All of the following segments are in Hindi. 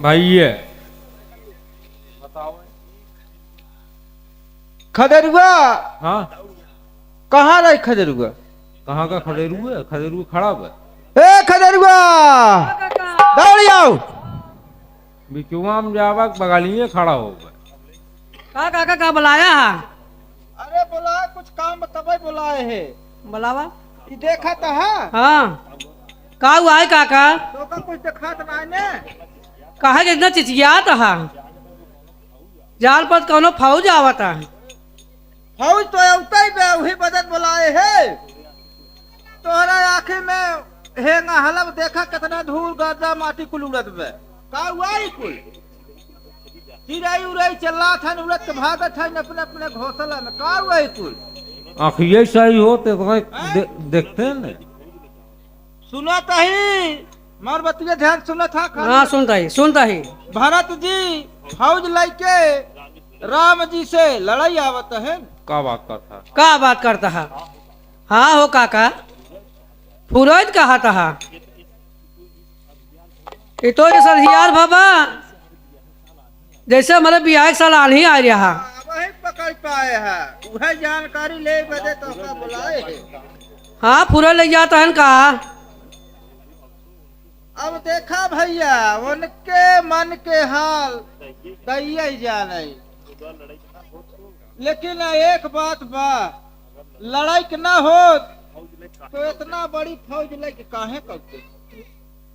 भाई ये खदेरुआ हाँ कहाँ रही खदेरुआ? कहाँ का खड़ेरू है? खड़ेरू खड़ा है ए खदेरुआ दौड़ आओ। बिचुआ में जावा बगालिए खड़ा होगा। का काका का बुलाया है? अरे बुलाए कुछ काम तबे बुलाए है। बुलावा। ये देखा तो है हाँ का हुआ है काका? तो का कुछ देखा तो नहीं ने। कहा कि इतना चिचियात है? जाल पर कौनो फौज आवता है। फौज तो औते ही बे वही बदन बुलाए है। तोहरा आँखें में हेंगा हलब देखा कितना धूल गर्दा माटी कुल उड़त बे। का हुआ ही कुल चिड़ाई उड़ाई चला था उड़त के भागत है अपने अपने घोंसला में। का हुआ ही कुल आँखिए सही हो तो देखते हैं ना। सुना ही मार बतिया ध्यान सुना था हाँ सुनता ही। भरत जी फौज लेके राम जी से लड़ाई आवत है। का बात करता का बात करता है? हाँ हो काका फुरैत कहा था। ये तो ये सरहियार बाबा जैसे हमारे बियाह साल आनी आ रहा। वही पकड़ पाए है वह जानकारी ले बदे तो का बुलाए है। हाँ फुरै ले जाता है का। अब देखा भैया उनके मन के हाल दैया ही जाने। लेकिन एक बात बा लड़ाई के ना हो तो इतना बड़ी फौज लेके काहे करते?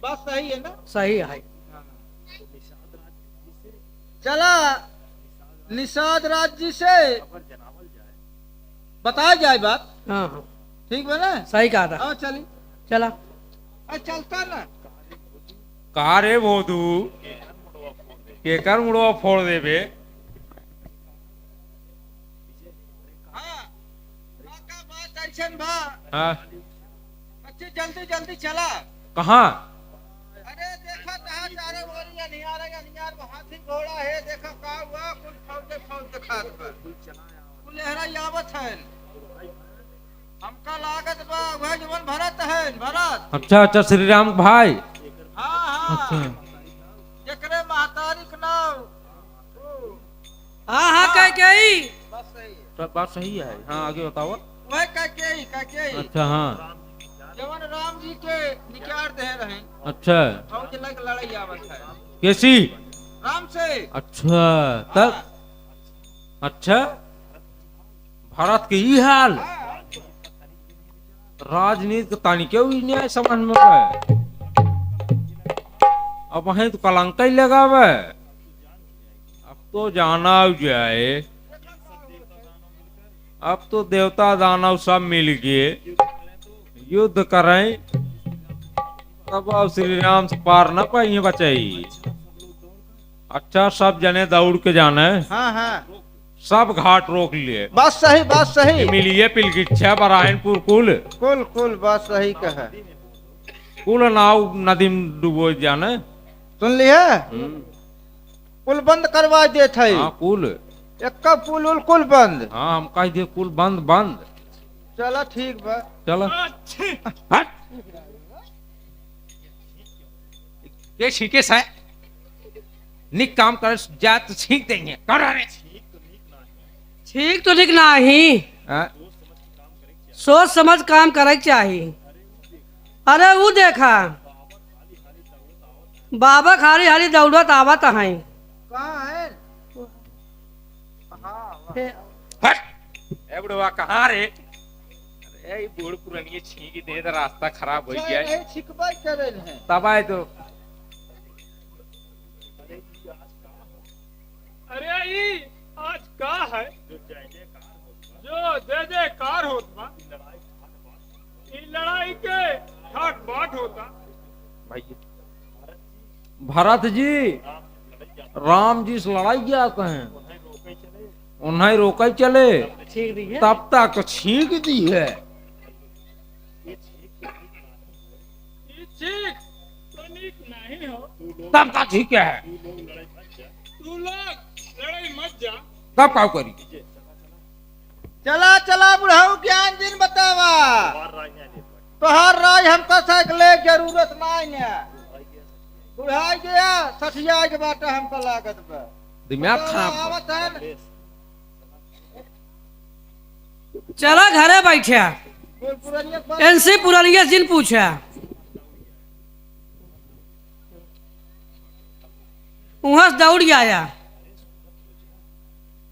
बात सही है ना? सही है। चला निषाद राज जी से बताया जाए बात। हाँ हाँ ठीक है ना? सही कहा था। आओ चली चला चलता ना। कहा रे बोधू केकर मुड़वा फोड़ देबे। हाँ का बात टेंशन बा। हाँ अच्छी जल्दी जल्दी चला। कहाँ? अरे देखा कहा चारों ओर अनियार हाथी घोड़ा है। देखा का हुआ कुल फौज दिखात बा कुल लहरा यावत है। हमका लागत बा वह जवन भरत है भरत। अच्छा अच्छा श्री राम भाई। हाँ हाँ अच्छा जकरे महतारी के नाम हाँ हाँ कह गई। बस सही है। सब बात सही है। हाँ आगे बताओ। वह कह के अच्छा हाँ जवन राम जी के निकार दे रहे। अच्छा फौज लग लड़ाई आवत है कैसी? राम से। अच्छा तब अच्छा भारत के ही हाल हाँ, राजनीति तानी क्यों ही नहीं समझ में आवे। अब वहीं तो कलंका ही लगावे। अब तो जाना जाए। अब तो देवता दानव सब मिल के युद्ध करें तब अब श्री राम से पार न पाइए बचाई। अच्छा सब जने दौड़ के जाने। हाँ हाँ सब घाट रोक लिए। बात सही मिलिए पिलगिच्छा बरायनपुर कुल कुल बात सही कहा। कुल नाव नदी में डूबो जाने। सुन लिया पुल बंद करवा दे थे। हाँ कुल एक पुल उल कुल बंद। हाँ हम कह दिए कुल बंद बंद। चला ठीक बा। चलो हट। ये छीके से निक काम कर जा तो छीक देंगे कर रे। ठीक तो ठीक नहीं हाँ? सोच समझ काम करे चाहिए। अरे वो देखा बाबा खाली हाली दौड़त आवत है। कहाँ है? हट ए बुढ़वा कहाँ रे? अरे ये बूढ़ पुरानी छीक दे तो रास्ता खराब हो गया है। छिकबाई करे हैं। तब आए तो अरे आई आज का है जो जय जयकार होत बा। ई लड़ाई के ठाट बाट होता। भाई भरत जी राम जी से लड़ाई जाते हैं उन्हें रोक चले ठीक दी है। तब तक छींक दी है। ई ठीक तो नीक नहीं हो। तब तक ठीक है। तू लोग लड़ाई मत जा। तब क्या करी? चला चला बुढ़ाऊ ज्ञान जिन बतावा। तोहार राय हमका साइकिल जरूरत नहीं है। बुढ़ाई गया सठिया के बाटा हमको लागत बा दिमाग तो खराब आवत है चला घरे बैठा पुरनिया के बात इनसे पुरानिया दिन पूछा वहां से दौड़ आया।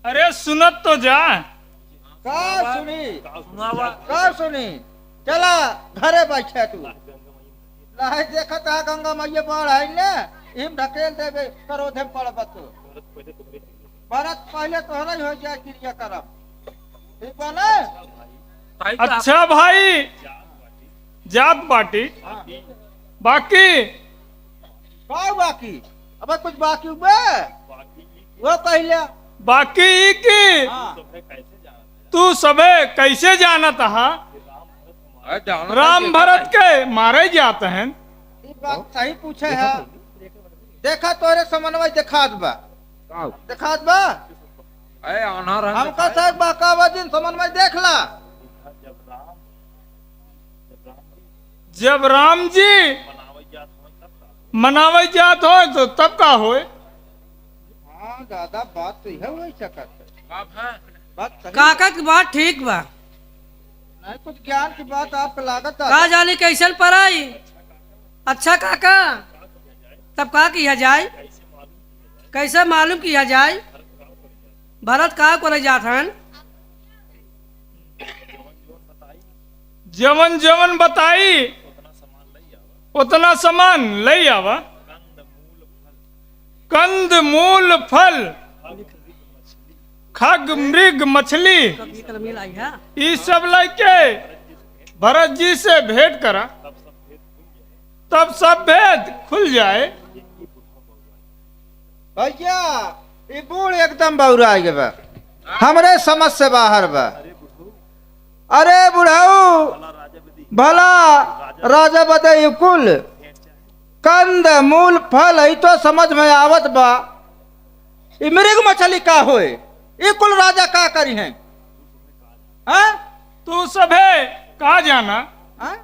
अरे सुनत तो जा। का सुनी चला घरे बैठे तू लाहे देखा था गंगा मैया बाढ़ आई ने हिम ढकेल देवे करो धे पड़ब तू भरत पहले तोहरा ही हो जाए क्रिया करब ठीक बा ना अच्छा भाई जात बाटी हाँ। बाकी का बाकी अब कुछ बाकी हुआ वो पहले बाकी ई की हाँ। तू सबे कैसे जानत हा राम भरत के मारे जाते हैं। ये बात सही पूछे है देखा तोरे समन्वय दिखात बा दिखात बा हमका सब बाकावा दिन समन्वय देख ला जब राम जी मनावे जात हो तो तब का होए। हाँ दादा बात तो यह वही सकत बात सही काका की बात ठीक बा। नहीं कुछ ज्ञान की बात आपको लागत का जानी कैसे पढ़ाई अच्छा काका तब का किया जाए कैसे मालूम किया जाए भरत का करे जात हन जवन जवन बताई उतना सामान ले आवा। कंद मूल फल खग मृग मछली मिलाई है ये सब लेके भरत जी से भेंट करा तब सब भेद खुल जाए। भैया ये बूढ़ एकदम बौरा गए बा हमरे समझ से बाहर बा अरे बुढ़ाऊ भला राजा बदे कुल कंद मूल फल ही तो समझ में आवत बा ये मृग मछली का होए ये कुल राजा का करी हैं हाँ? तू सभे कहा जाना हाँ?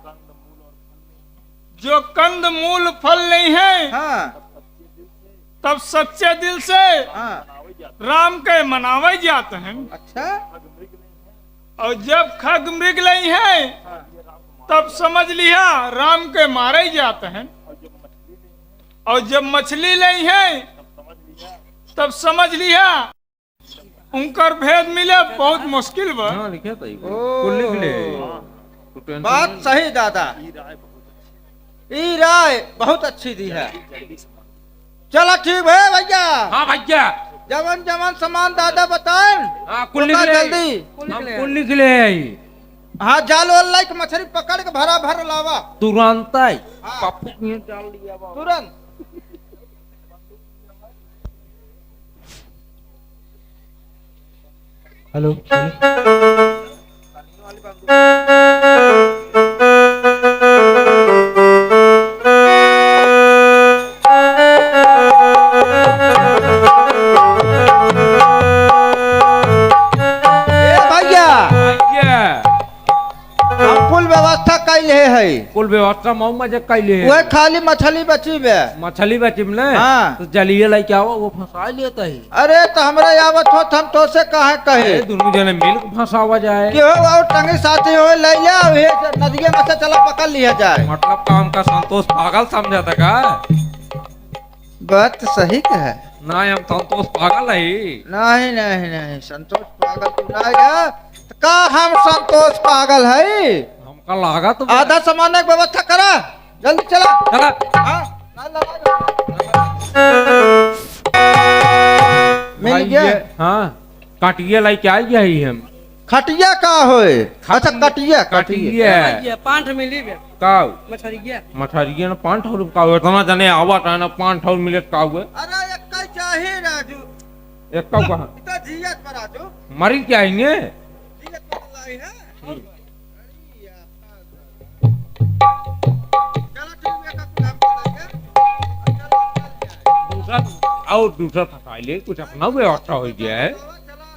जो कंद मूल फल नहीं है हाँ तब सच्चे दिल से हाँ राम के मनावे जाते हैं। अच्छा और जब खग मृग नहीं है तब समझ लिया राम के मारे जाते हैं। और जब मछली नहीं है तब समझ लिया उनकर भेद मिले बहुत मुश्किल बा। लिखे तो ओ। कुल लिख ले तू टेंशन बात नहीं। सही दादा ई राय बहुत अच्छी दी है चलो ठीक है भैया हाँ भैया जवन जवन सामान दादा बताए हाँ कुल लिख ले जल्दी हम कुल लिख ले हाँ जाल वाल लाइक मछली पकड़ के भरा भर लावा तुरंत ही हाँ। पप्पू के डाल दिया बा। तुरंत हेलो ए भैया भैया हम कुल व्यवस्था कैले है कुल व्यवस्था मऊ मजे कैले वह खाली मछली बची बे मछली बचिम ले हाँ। तो जलिए लेके आओ वो फंसा लेता ही अरे तो हमरा आवत हो हम तो से कहे कहे दोनों जने मिल के फंसावा जाए कि हो और टंगे साथी हो ले लिया नदिया में से चला पकड़ लिया जाए मतलब काम का संतोष पागल समझा था का बात सही है ना हम संतोष पागल है नहीं नहीं नहीं संतोष पागल तो नहीं है का हम संतोष पागल है हमका लगा तो आधा सामान की व्यवस्था करा जल्दी चला चला हाँ, ना लगा। मिल भाई गया ये- हाँ काटिए लाई क्या यही हम खटिया का होए अच्छा कटिया काटिए ये 5 मिली बे काऊ मछली गया मछरिए ना 500 रुपया का इतना जने आवा था ना 500 मिनट का हुए अरे एक कई चाहिए राजू एक का कहा इतना जियत पर राजू मरी क्या आएंगे जियत पर लाई है चलो ठीक है का काम करेंगे चलो चल जाए दूसरा और दूसरा फंसा ले कुछ अपना व्यवस्था हो गया है चला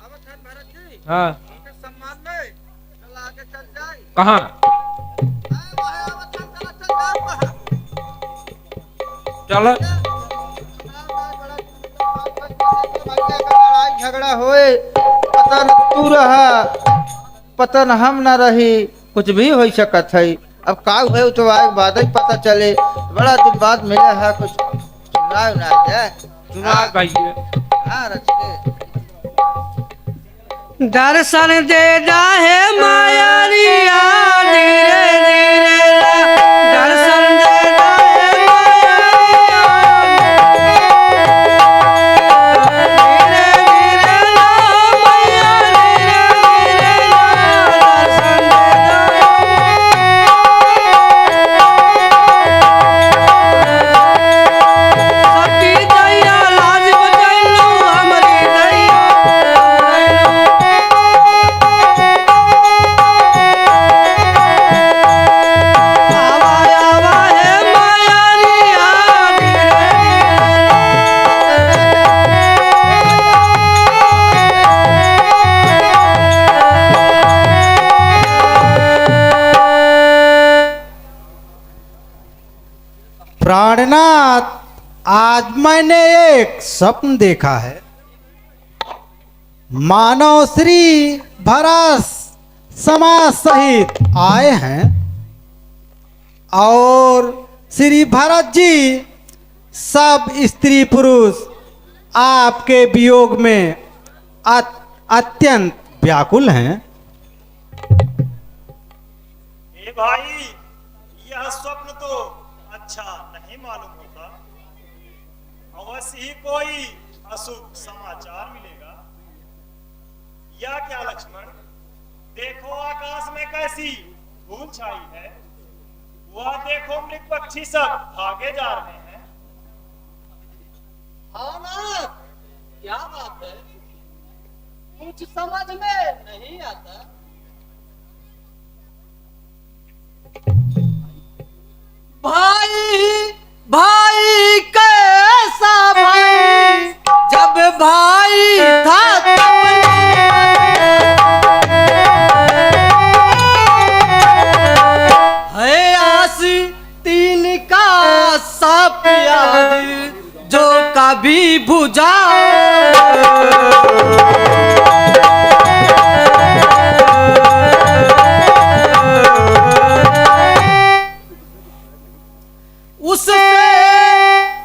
अब धन भरत जी हाँ के सम्मान में चल आगे चल जाए कहाँ वहाँ चल चल चल जाए वहाँ चल लड़ाई झगड़ा होए, पता न तू रहा, पता न हम न रही, कुछ भी हो सकत है। अब का हुए तो आए बाद ही पता चले। बड़ा दिन बाद मिला है, कुछ सुनाओ ना जाए। सुना भैया। हाँ रचके दर्शन देना है मायारिया धीरे धीरे दर्शन देना है मायारिया धीरे धीरे ना मैया धीरे धीरे ना दर्शन देना सती दैया लाज बचैलू हमरी दैया आवा आवा है मायारिया प्राणनाथ, आज मैंने एक स्वप्न देखा है। मानव श्री भरत समाज सहित आए हैं और श्री भरत जी सब स्त्री पुरुष आपके वियोग में अत्यंत व्याकुल हैं। ए भाई, यह स्वप्न तो अच्छा नहीं मालूम होता। अवश्य ही कोई अशुभ समाचार मिलेगा। या क्या लक्ष्मण, देखो आकाश में कैसी धूल छाई है। वह देखो मृग पक्षी सब भागे जा रहे हैं। हाँ ना, क्या बात है, कुछ समझ में नहीं आता। भाई भाई कैसा भाई, जब भाई था तब है आसी तीन का साप याद जो कभी बुझा। उससे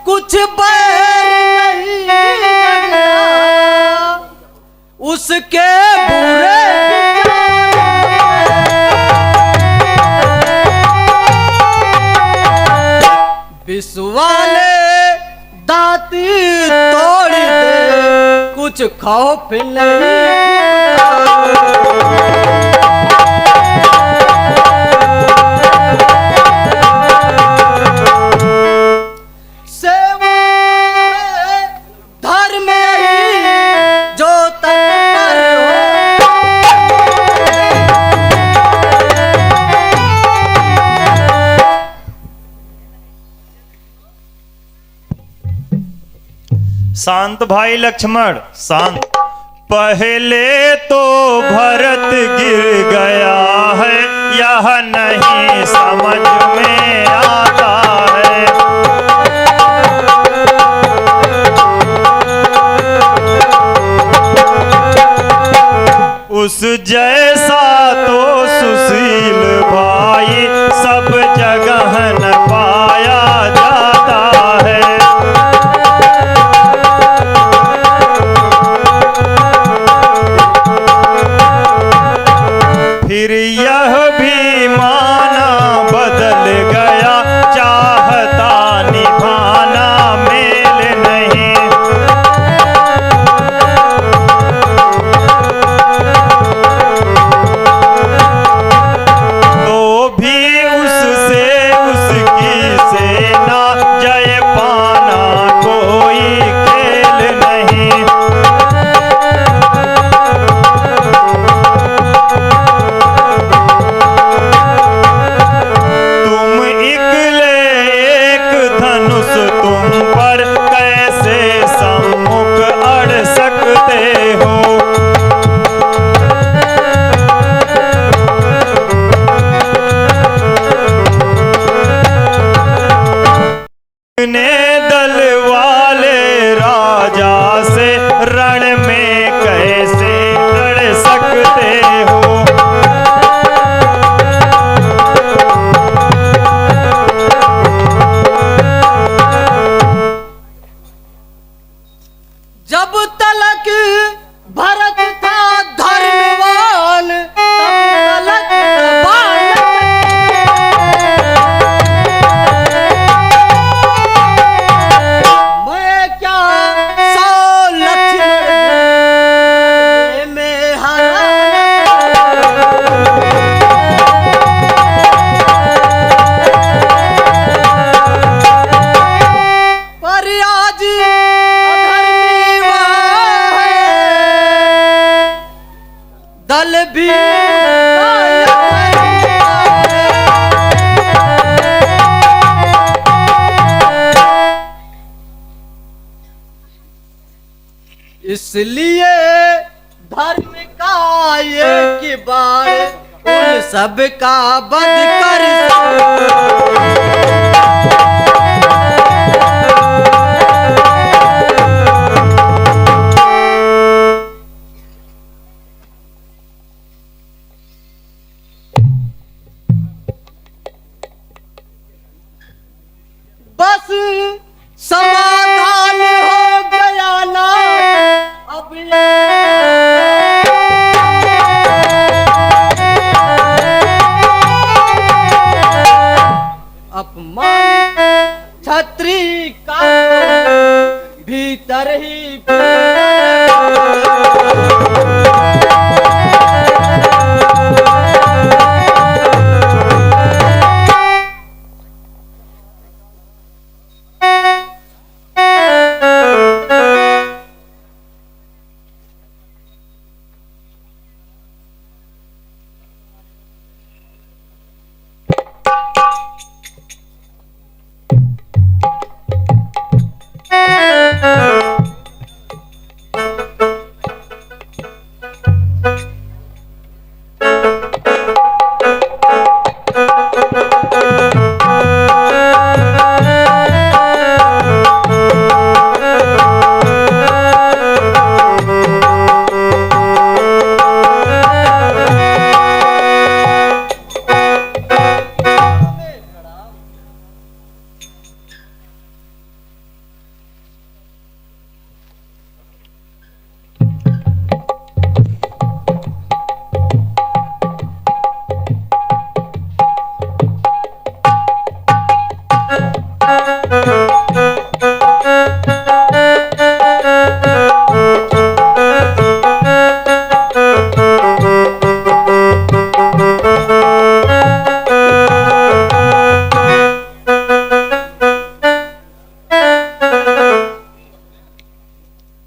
कुछ बैर नहीं लगना, उसके बुरे विश्वाले दाती तोड़ दे, कुछ खौफ नहीं। धर्म जो तत्पर हो, शांत भाई लक्ष्मण, शांत। पहले तो भरत गिर गया है, यह नहीं समझ में आता है। उस जैसा तो सुशील भाई सब जगह न पाया जाता है। फिर यह भी माना बदल गया, जब तलक भरत था धर्मवान तब तलक बाण मैं क्या 100 लक्ष्मण में हरा पर आज अधर्मी वह है, दल भी इसलिए धर्म का एक बार उन सब का वध कर बस समाधान हो गया ना अब अपमान छत्री का भीतर ही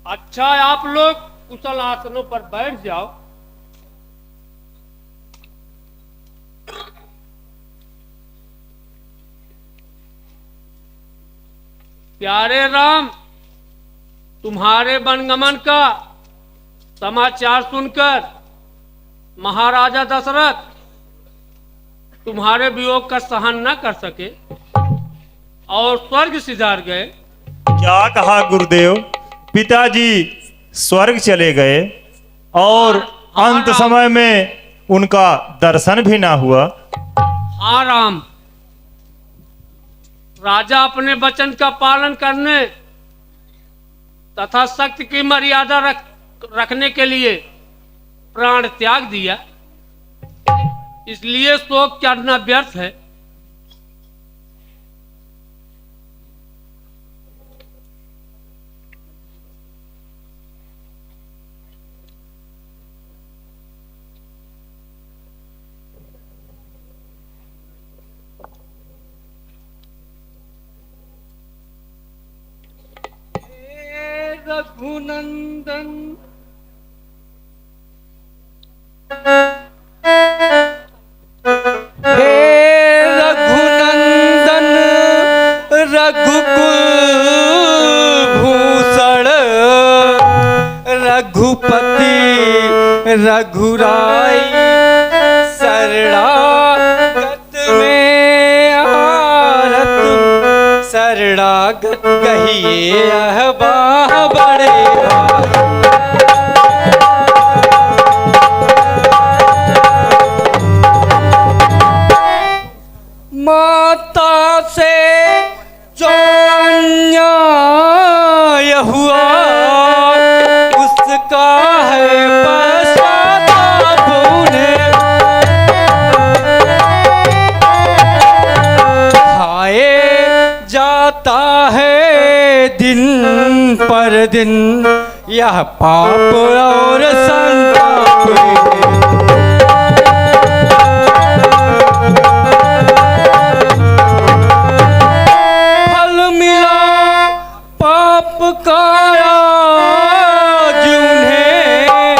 अच्छा आप लोग कुशल आसनों पर बैठ जाओ। प्यारे राम, तुम्हारे वनगमन का समाचार सुनकर महाराजा दशरथ तुम्हारे वियोग का सहन न कर सके और स्वर्ग सिधार गए। क्या कहा गुरुदेव? पिताजी स्वर्ग चले गए और अंत समय में उनका दर्शन भी ना हुआ। हाँ राम, राजा अपने वचन का पालन करने तथा सत्य की मर्यादा रखने के लिए प्राण त्याग दिया, इसलिए शोक करना व्यर्थ है। रघुनंदन हे रघुनंदन रघुकुल भूषण रघुपति रघुराई शरणागत में आरत शरणागत कहिए अहबाह बड़े माता से जो अन्याय हुआ का है पश्चाताप उन्हें, खाए जाता है दिन पर दिन यह पाप और संताप इन्हें। फल मिला पाप का आज उन्हें,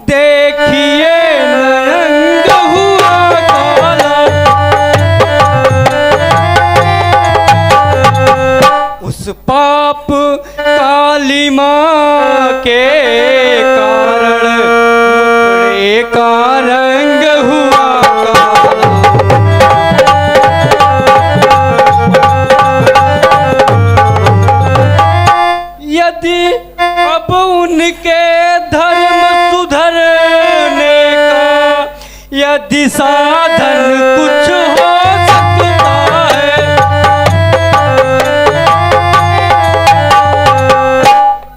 देखिए नयंग हुआ काला। उस पाप काली माँ के कारण मुखड़े का रंग हुआ काला। यदि अब उनके धर्म सुधरने का यदि साधन कुछ हो सकता है,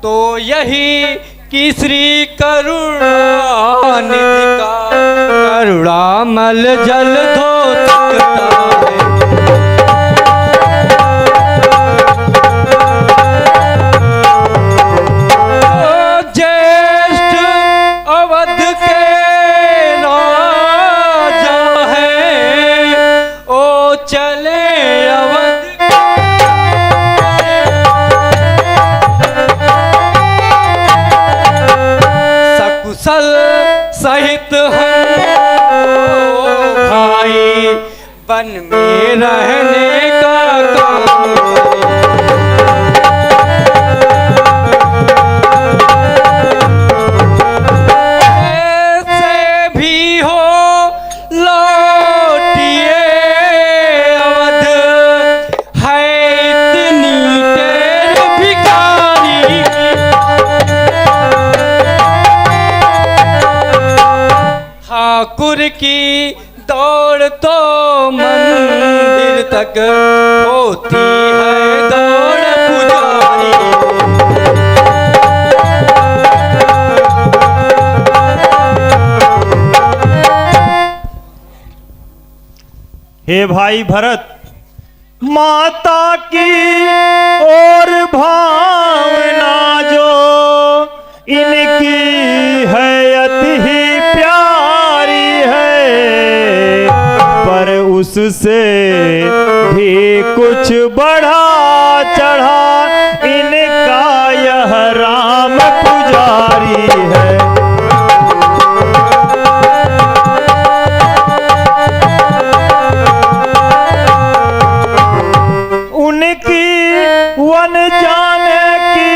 तो यही कि श्री करुणानिधि का करुणामल जल धो सकता है। ज्येष्ठ अवध के राजा हैं, ओ चले अवध सकुशल सहित हम भाई वन में रहने का काम ऐसे भी हो लौटिए अवध, है इतनी टेढ़ भिखारी ठाकुर की दौड़ तो मंदिर तक होती है दौड़ पुजारी। हे भाई भरत, माता की और भावना जो इनकी है अति ही प्यारी है, पर उससे भी कुछ बढ़ा चढ़ा इनका यह राम पुजारी है। उनकी वन जाने की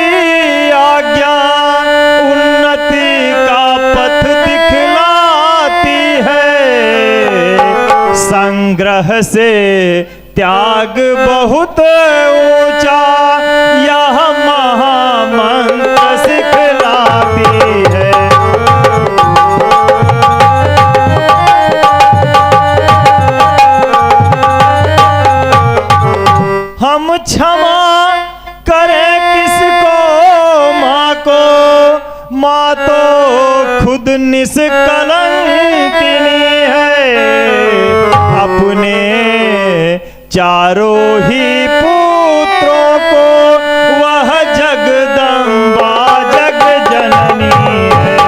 आज्ञा उन्नति का पथ दिखलाती है, संग्रह से त्याग बहुत ऊंचा यह महामंत्र सिखलाती है। हम क्षमा करें किसको माँ को, माँ तो खुद निष्कलंकिनी है, अपने चारों ही पुत्रों को वह जगदम्बा जग जननी है।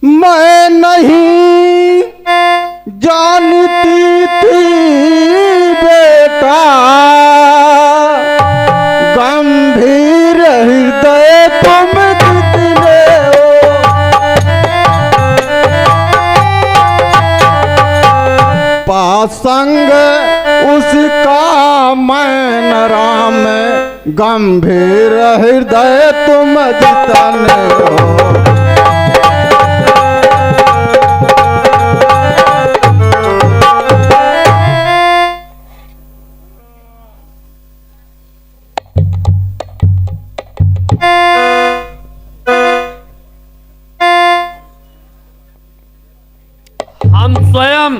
मैं नहीं जानती थी बेटा, गंभीर हृदय तुम कितने हो। पासंग उसका मैं न राम, गंभीर हृदय तुम जितने हो। हम स्वयं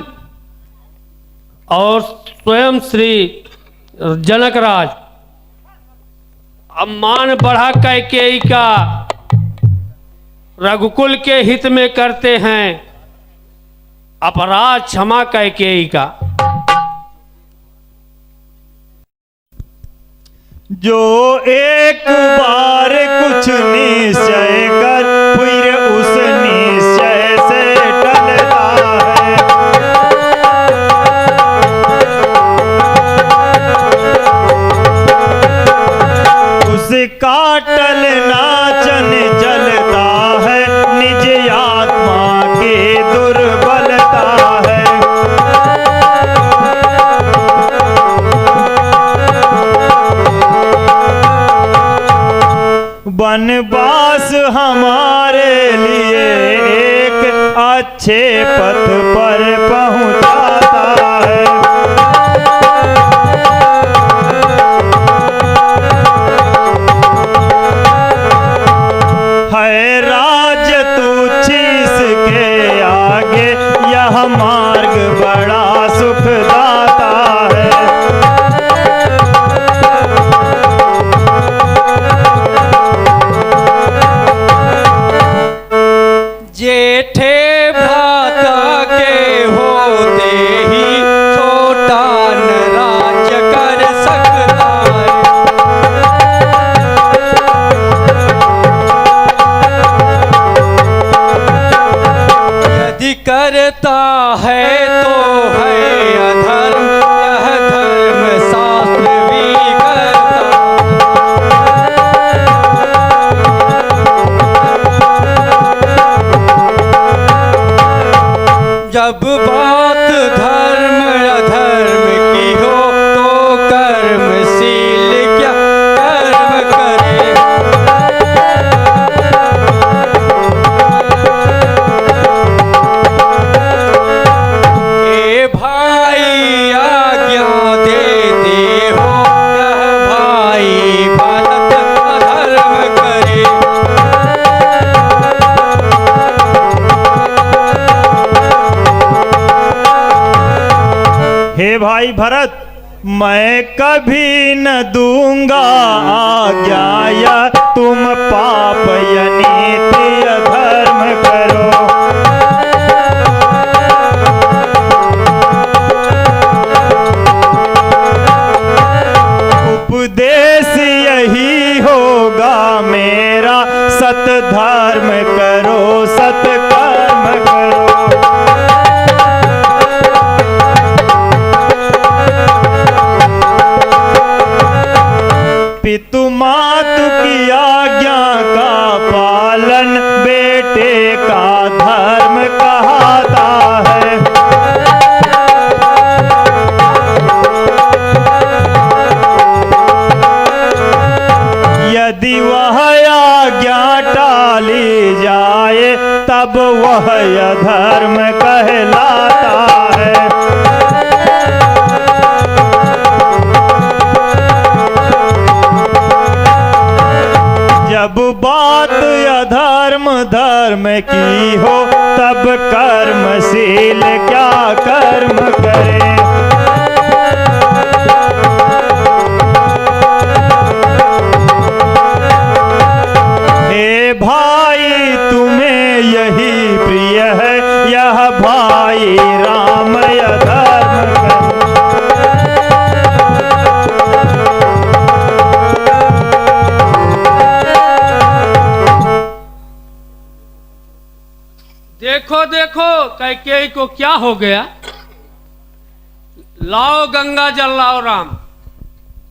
और स्वयं श्री जनकराज अब मान बढ़ा कैकेयी का रघुकुल के हित में करते हैं अपराध क्षमा कैकेयी का। जो एक बार कुछ निश्चय कर फिर उस निश्चय से टलता है, उसका टलना चंचलता है, निज आत्मा की दुर्बलता है। वनवास हमारे लिए एक अच्छे पथ पर पहुंचाता है, राज तुच्छ इसके आगे यह मार्ग बड़ा सुखदाता है। जेठे भ्राता के होते ही छोटा न राज्य कर सकता है। यदि करता है तो है अधर्म, यह धर्म शास्त्र भी करता। जब बात धर्म अधर्म की हो तो कर्मशील क्या कर्म करे। ए भाई आज्ञा देते हो, यह भाई भरत अधर्म करे। हे भाई भरत, मैं कभी न दूंगा आज्ञा या तुम पाप या नीति अधर्म करो। उपदेश यही होगा मेरा, सत धर्म करो सत्कर्म करो। पितु मातु की आज्ञा का पालन बेटे का धर्म कहता है। यदि वह आज्ञा टाली जाए तब वह अधर्म कहलाता है। जब बात अधर्म धर्म की हो तब कर्मशील क्या कर्म करे। हे भाई तुम्हें यही प्रिय है, यह भाई राम अधर्म करे। देखो देखो कैकेयी को क्या हो गया। लाओ गंगा जल लाओ राम।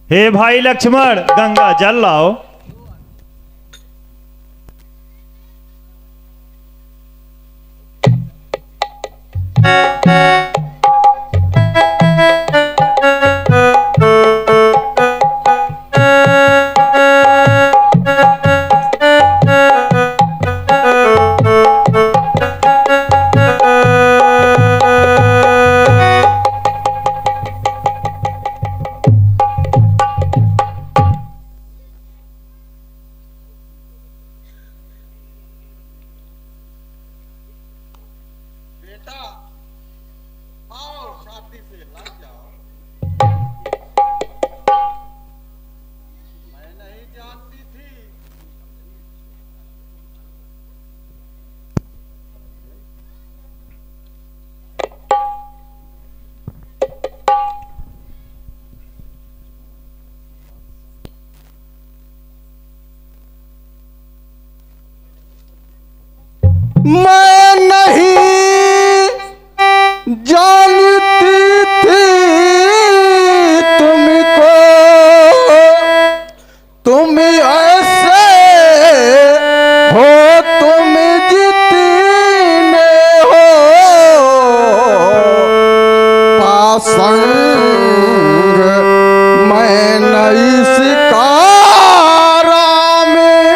हे भाई लक्ष्मण, गंगा जल लाओ। शांति से लग जाओ। मैं नहीं जानती थी। मैं नहीं जानती थी तुमको, तुम ऐसे हो, तुम जितने हो पासंग, मैं नहीं शिकारा में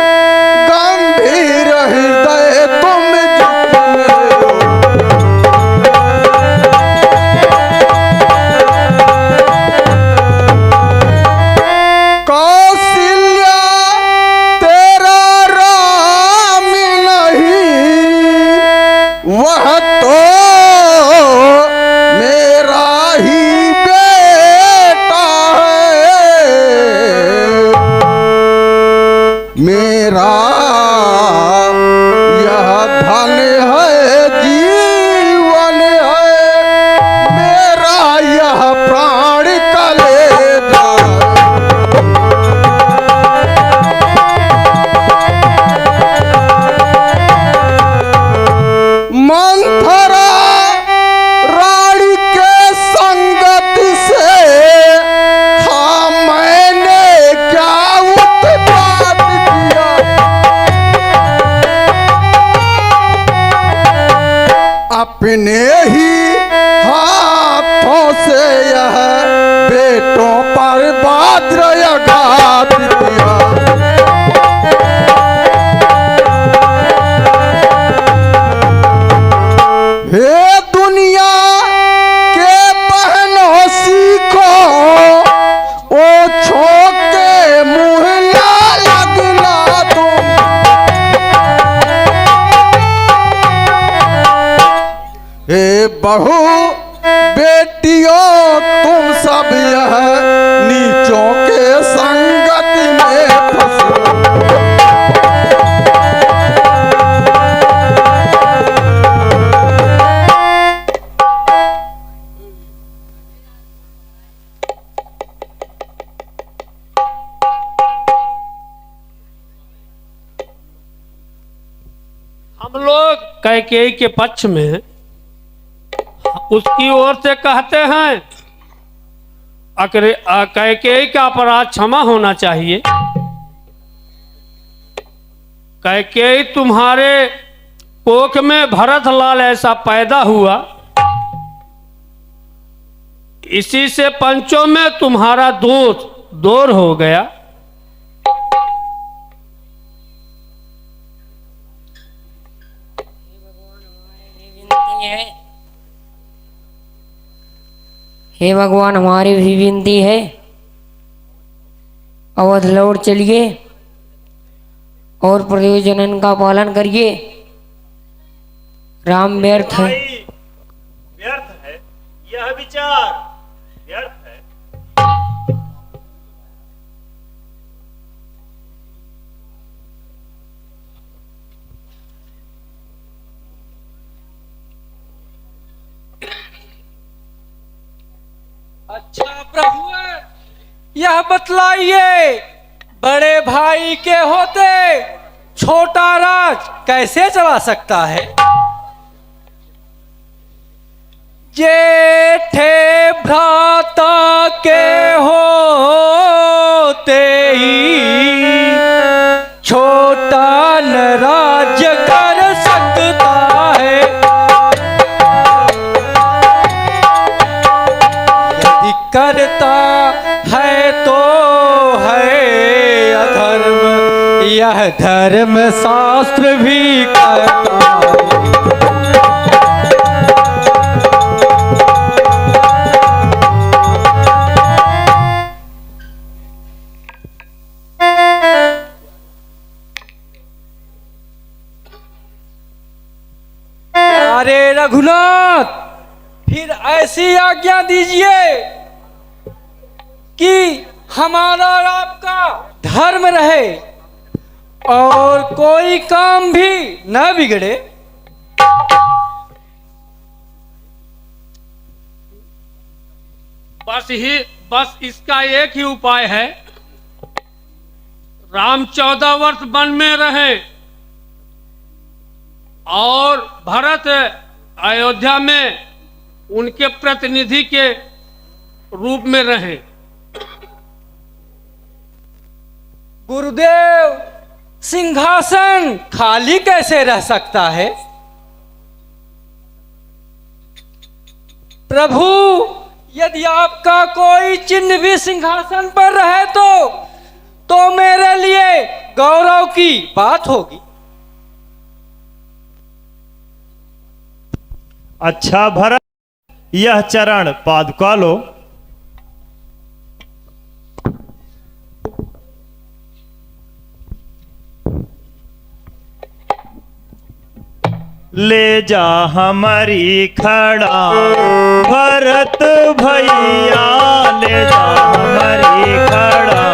गंभीर हृदय तुम जितने हो। कौशल्या तेरा राम नहीं, वह तो मेरा ही बेटा है। मेरा यह धन है, जीवन है, मेरा यह प्राण कलेजा। मंथरा रानी के संगत से हाँ मैंने क्या उत्पात किया। अपने ही हाथों से यह बेटों पर वज्रघात किया। हे दुनिया के बहनों सीखो, ओछों के मुँह ना लगना तुम। हे बहू बेटियों, तुम सब यह नीचों के संगत में फंसे। हम लोग कैकेयी के पक्ष में हैं। उसकी ओर से कहते हैं कैकेयी का अपराध क्षमा होना चाहिए। कैकेयी तुम्हारे कोख में भरत लाल ऐसा पैदा हुआ, इसी से पंचों में तुम्हारा दोष दूर हो गया। हे भगवान, हमारी भी विनती है, अवध लौट चलिए और प्रयोजन का पालन करिए। राम व्यर्थ है। भाई, व्यर्थ है यह विचार, व्यर्थ है। अच्छा प्रभु, यह बतलाइए, बड़े भाई के होते छोटा राज कैसे चला सकता है? जेठे भ्राता के होते ही छोटा न राज्य कर सकता है। यदि करता है तो है अधर्म, यह धर्म शास्त्र भी कहता है। अरे रघुनाथ, फिर ऐसी आज्ञा दीजिए कि हमारा और आपका धर्म रहे और कोई काम भी न बिगड़े। बस इसका एक ही उपाय है, राम 14 वर्ष वन में रहे और भरत अयोध्या में उनके प्रतिनिधि के रूप में रहे। गुरुदेव, सिंहासन खाली कैसे रह सकता है? प्रभु, यदि आपका कोई चिन्ह भी सिंहासन पर रहे तो मेरे लिए गौरव की बात होगी। अच्छा भरत, यह चरण पादुका लो। ले जा हमारी खड़ा भरत भैया, ले जा हमारी खड़ा।